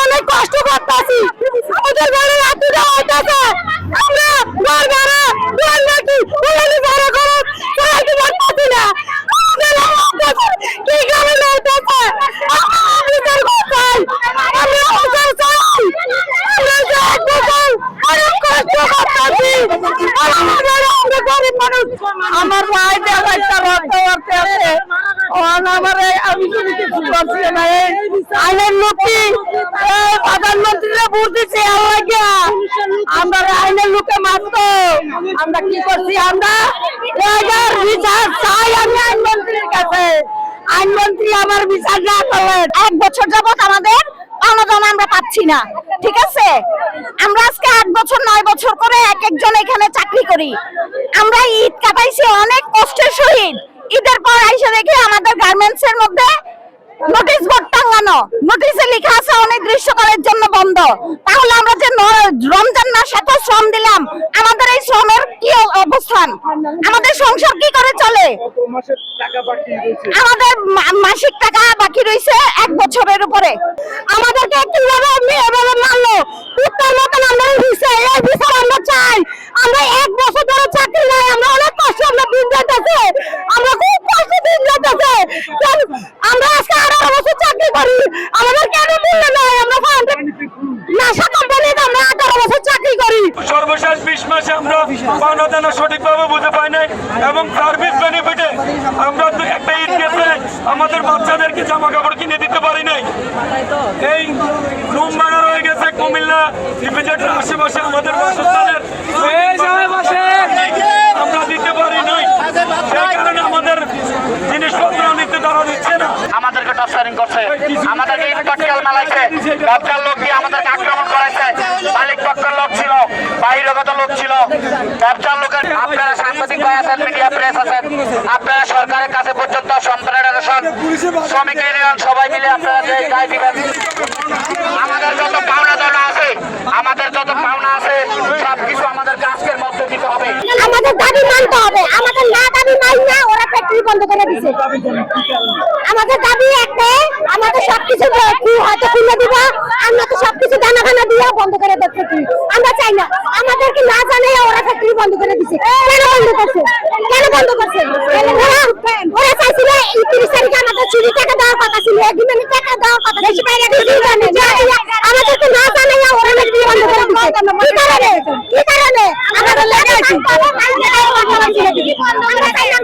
অনেক কষ্ট করতেছি আমাদের ঘরে রাত্রিটা হইতেছে আমরা ঘর ভাড়া দুয়ার নাকি পুরানি ভাড়া করে চালাতে পারতেছি না কি কারণে হইতেছে আমরা বিচার করতাম আমরা বিচার চাই আমরা এক বছর অনেক কষ্ট করতেছি আমরা গরিব মানুষ আমার ভাই দেখাইতে রক্ত আছে আমি যদি কিছু করছি না আইনের লোকটি প্রধানমন্ত্রীরা ভোট দিচ্ছে আমরা আইনের লোকে মাত্র আমরা কি করছি আমরা বিচার চাই আমি আইনমন্ত্রীর কাছে আইনমন্ত্রী আমার বিচার না করলেন 1 বছর যাবত আমাদের অনুদান আমরা পাচ্ছি না ঠিক আছে আমরা আজকে 8 বছর 9 বছর করে এক একজন এখানে চাকরি করি আমরা ঈদ কাটাইছি অনেক কষ্টের সহিত ঈদের পর আইসা দেখি আমাদের গার্মেন্টস এর মধ্যে নোটিশ বোর্ড টাঙানো নোটিশে লেখা আছে অনির্দিষ্টকালের জন্য বন্ধ তাহলে আমরা যে রমজান মাস এত শ্রম দিলাম আমাদের এই শ্রমের কি অবস্থান আমাদের সংসার কি করে চলে আমাদের মাসিক টাকা বাকি রয়েছে 1 বছরের উপরে আমাদেরকে কিভাবে এভাবে মারলো কুত্তার মতন আমরা দিছে এই বিচার আমরা চাই আমরা 1 বছর ধরে চাকরি নাই আমরা অনেক কষ্ট আমরা দিন যাইতেছে আমরা খুব কষ্ট দিন যাইতেছে আমরা আজকে 18 বছর চাকরি করি আমাদের কেন মূল্য নাই আমরা নাশা কোম্পানিতে আমরা 18 বছর চাকরি করি সর্বশেষ 20 মাসে আমরা পাওনা সঠিকভাবে বুঝে পাই নাই এবং সার্ভিস বেনিফিটে আমরা একটা ঈদ গেছে আমাদের বাচ্চাদেরকে জামা কাপড় কিনে দিতে পারি নাই এই রুম ভাড়া রয়ে গেছে কুমিল্লা ইপিজেডের আশেপাশে আমাদের বাসস্থানের আমরা দিতে পারি নাই সেই কারণে আমাদের জিনিসপত্র নিতে তারা দিচ্ছে না আমাদেরকে টর্চারিং করছে আমাদেরকে ইটপাটকেল মালাইছে ব্যবসার লোক দিয়ে আমাদেরকে আক্রমণ করাইছে মালিক পক্ষের লোক ছিল বাহিরগত লোক ছিল ব্যবসার লোকের আপনারা সাংবাদিক ভাই আছেন মিডিয়া প্রেস আছেন আপনারা সরকারের কাছে পর্যন্ত কনফেডারেশন শ্রমিক ইউনিয়ন সবাই মিলে আপনারা যে দায় দিবেন আমাদের যত পাওনা দানা আছে সবকিছু আমাদেরকে আজকের মধ্যে দিতে হবে আমাদের দাবি মানতে হবে আমাদের না দাবি মাই না ওরা ফ্যাক্টরি বন্ধ করে দিছে আমাদের দাবি একটাই আমাদের সবকিছু হয়তো খুলে দিব আমরা তো সবকিছু দানা খানা দিয়ে বন্ধ করে দিচ্ছি আমরা চাই না আমাদেরকে না জানাই ওরা ফ্যাক্টরি বন্ধ করে দিছে কেন বন্ধ করছে ওরা চাইছিল 30 তারিখে আমাদের চুরি টাকা দেওয়ার কথা ছিল এগ্রিমেন্টে টাকা দেওয়ার কথা বেশি বাইরে আমাদেরকে না জানাই ওরা ফ্যাক্টরি বন্ধ করে দিছে কি কারণে আমাদের লাগাইছি আমরা চাই না